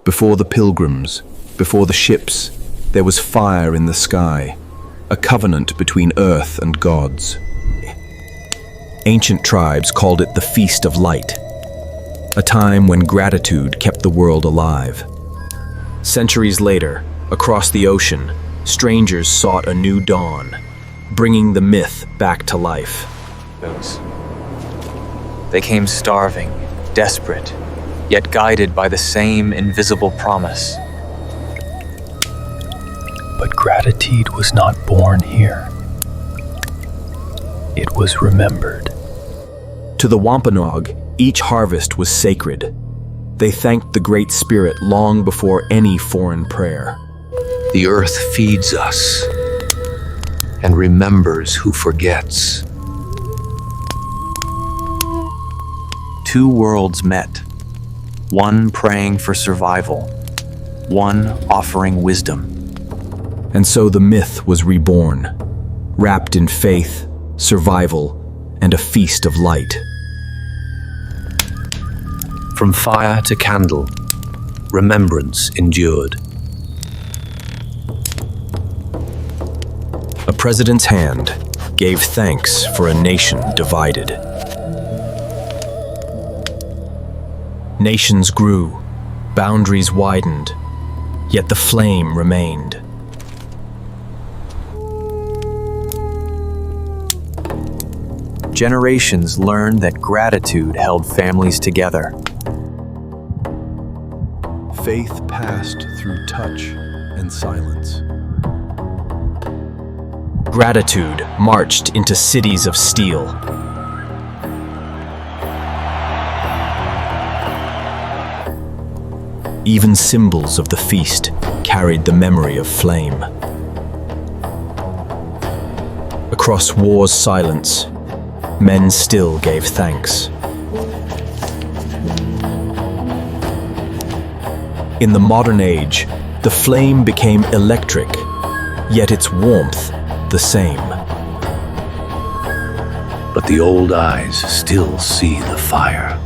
Before the pilgrims, before the ships, there was fire in the sky, a covenant between earth and gods. Ancient tribes called it the Feast of Light, a time when gratitude kept the world alive. Centuries later, across the ocean, strangers sought a new dawn, bringing the myth back to life. They came starving, desperate, yet guided by the same invisible promise. But gratitude was not born here. It was remembered. To the Wampanoag, each harvest was sacred. They thanked the Great Spirit long before any foreign prayer. The earth feeds us and remembers who forgets. Two worlds met, one praying for survival, one offering wisdom. And so the myth was reborn, wrapped in faith, survival, and a feast of light. From fire to candle, remembrance endured. A president's hand gave thanks for a nation divided. Nations grew, boundaries widened, yet the flame remained. Generations learned that gratitude held families together. Faith passed through touch and silence. Gratitude marched into cities of steel. Even symbols of the feast carried the memory of flame. Across war's silence, men still gave thanks. In the modern age, the flame became electric, yet its warmth the same. But the old eyes still see the fire.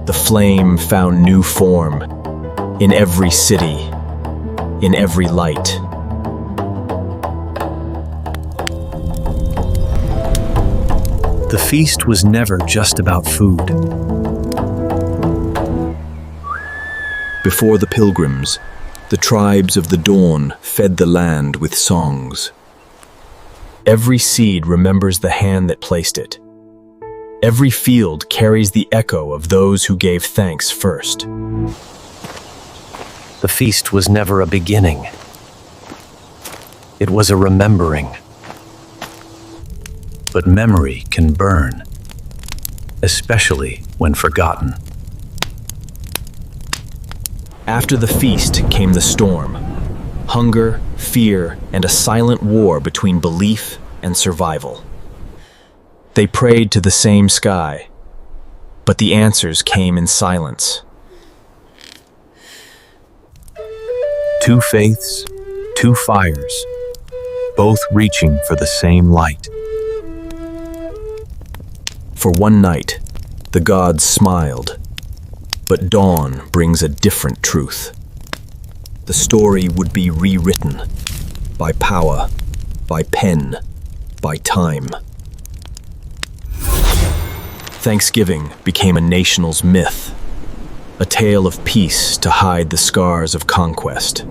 The flame found new form in every city, in every light. The feast was never just about food. Before the pilgrims, the tribes of the dawn fed the land with songs. Every seed remembers the hand that placed it. Every field carries the echo of those who gave thanks first. The feast was never a beginning. It was a remembering. But memory can burn, especially when forgotten. After the feast came the storm. Hunger, fear, and a silent war between belief and survival. They prayed to the same sky, but the answers came in silence. Two faiths, two fires, both reaching for the same light. For one night, the gods smiled, but dawn brings a different truth. The story would be rewritten by power, by pen, by time. Thanksgiving became a nation's myth, a tale of peace to hide the scars of conquest.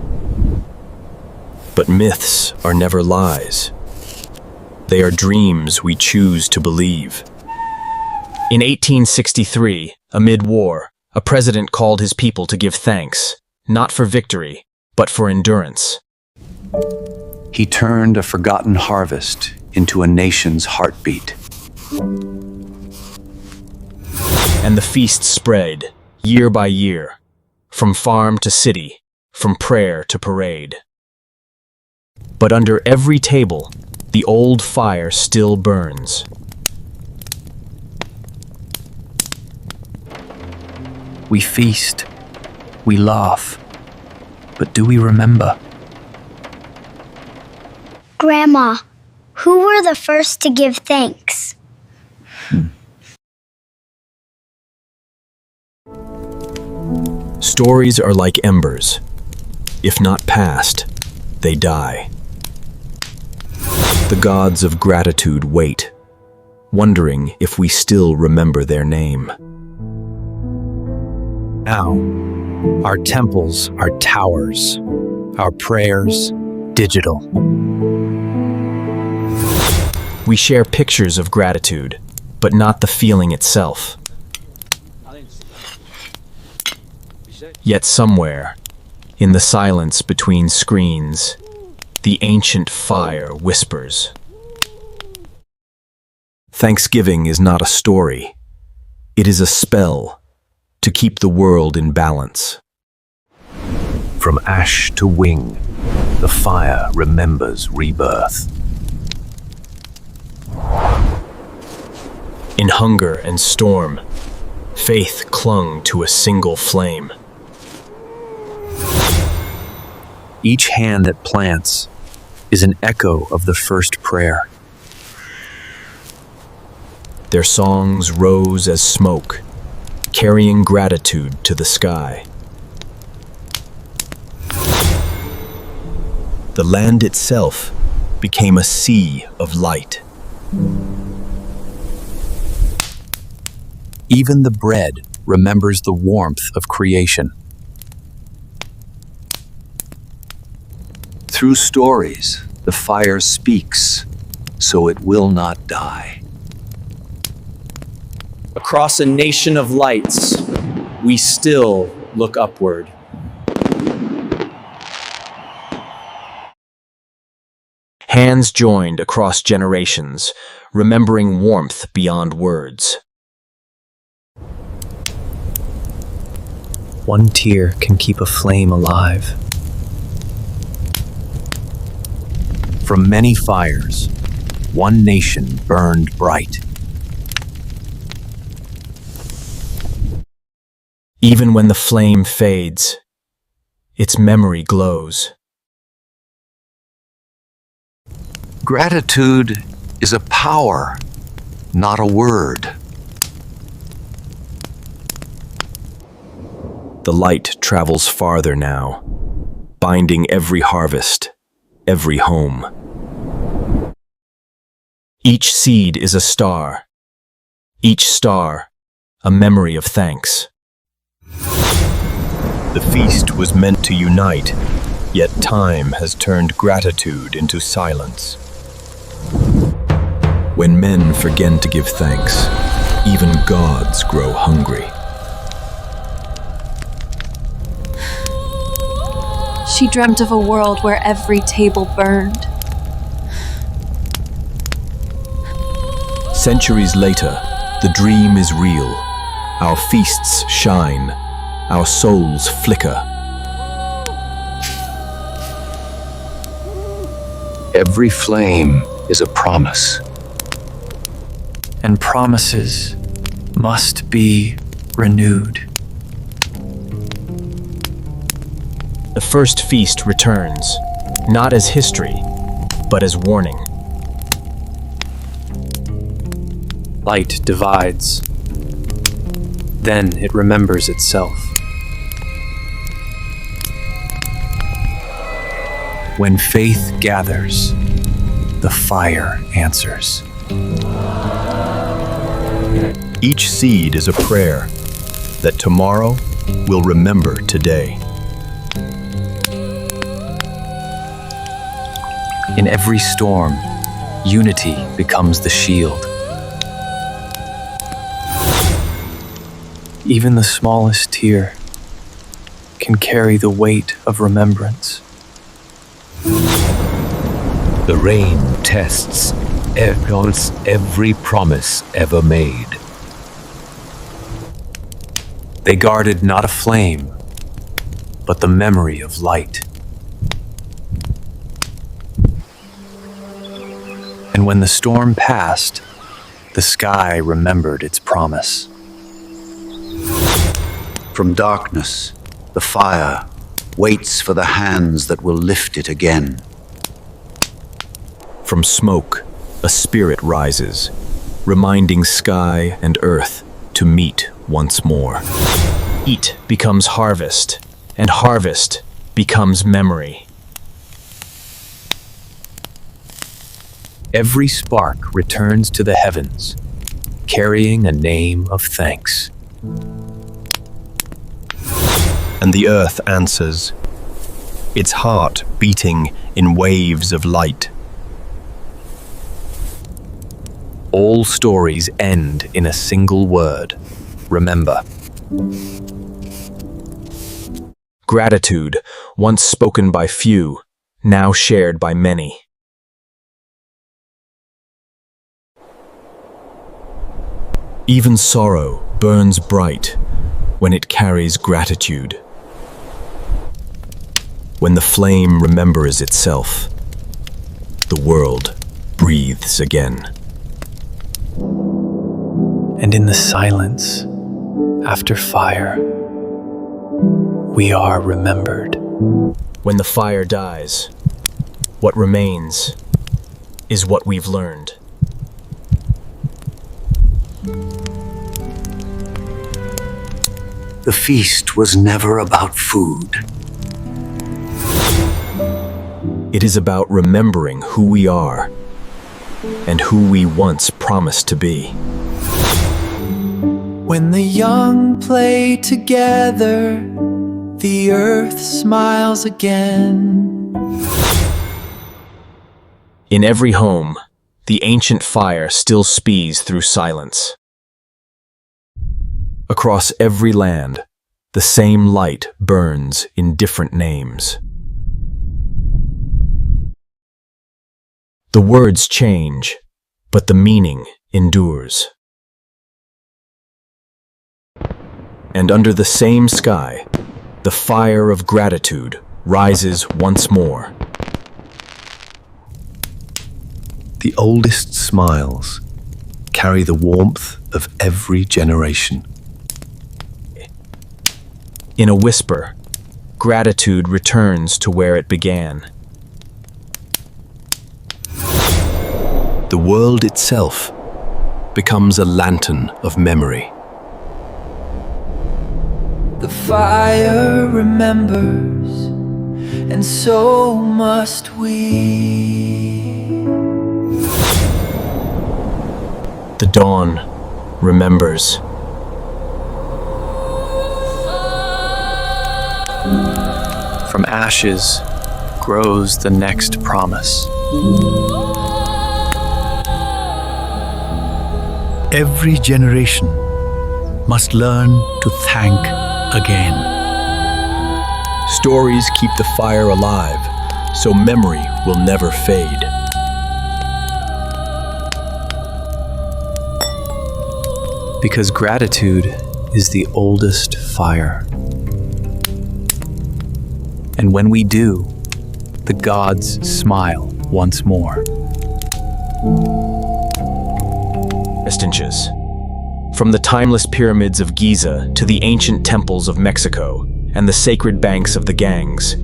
But myths are never lies. They are dreams we choose to believe. In 1863, amid war, a president called his people to give thanks, not for victory, but for endurance. He turned a forgotten harvest into a nation's heartbeat. And the feast spread, year by year, from farm to city, from prayer to parade. But under every table, the old fire still burns. We feast, we laugh, but do we remember? Grandma, who were the first to give thanks? Stories are like embers. If not passed, they die. The gods of gratitude wait, wondering if we still remember their name. Now, our temples are towers, our prayers digital. We share pictures of gratitude, but not the feeling itself. Yet somewhere, in the silence between screens, the ancient fire whispers. Thanksgiving is not a story. It is a spell to keep the world in balance. From ash to wing, the fire remembers rebirth. In hunger and storm, faith clung to a single flame. Each hand that plants is an echo of the first prayer. Their songs rose as smoke, carrying gratitude to the sky. The land itself became a sea of light. Even the bread remembers the warmth of creation. Through stories, the fire speaks, so it will not die. Across a nation of lights, we still look upward. Hands joined across generations, remembering warmth beyond words. One tear can keep a flame alive. From many fires, one nation burned bright. Even when the flame fades, its memory glows. Gratitude is a power, not a word. The light travels farther now, binding every harvest, every home. Each seed is a star, each star a memory of thanks. The feast was meant to unite, yet time has turned gratitude into silence. When men forget to give thanks, even gods grow hungry. She dreamt of a world where every table burned. Centuries later, the dream is real. Our feasts shine, our souls flicker. Every flame is a promise. And promises must be renewed. The first feast returns, not as history, but as warning. Light divides. Then it remembers itself. When faith gathers, the fire answers. Each seed is a prayer that tomorrow will remember today. In every storm, unity becomes the shield. Even the smallest tear can carry the weight of remembrance. The rain tests every promise ever made. They guarded not a flame, but the memory of light. And when the storm passed, the sky remembered its promise. From darkness, the fire waits for the hands that will lift it again. From smoke, a spirit rises, reminding sky and earth to meet once more. Heat becomes harvest, and harvest becomes memory. Every spark returns to the heavens, carrying a name of thanks. And the earth answers, its heart beating in waves of light. All stories end in a single word: remember. Gratitude, once spoken by few, now shared by many. Even sorrow burns bright when it carries gratitude. When the flame remembers itself, the world breathes again. And in the silence, after fire, we are remembered. When the fire dies, what remains is what we've learned. The feast was never about food. It is about remembering who we are and who we once promised to be. When the young play together, the earth smiles again. In every home, the ancient fire still speeds through silence. Across every land, the same light burns in different names. The words change, but the meaning endures. And under the same sky, the fire of gratitude rises once more. The oldest smiles carry the warmth of every generation. In a whisper, gratitude returns to where it began. The world itself becomes a lantern of memory. The fire remembers, and so must we. The dawn remembers. From ashes grows the next promise. Every generation must learn to thank again. Stories keep the fire alive, so memory will never fade. Because gratitude is the oldest fire. And when we do, the gods smile once more. Inches. From the timeless pyramids of Giza to the ancient temples of Mexico and the sacred banks of the Ganges,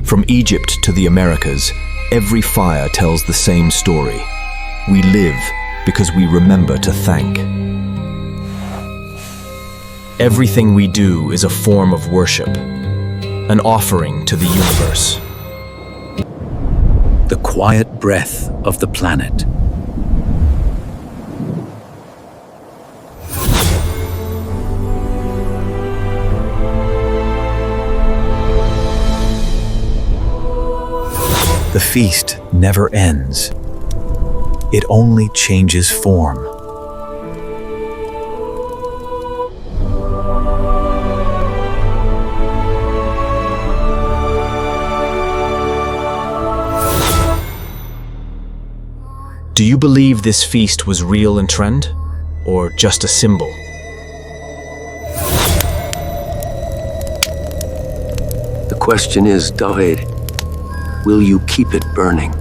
from Egypt to the Americas, every fire tells the same story. We live because we remember to thank. Everything we do is a form of worship, an offering to the universe. The quiet breath of the planet. The feast never ends. It only changes form. Do you believe this feast was real and trend, or just a symbol? The question is, David, will you keep it burning?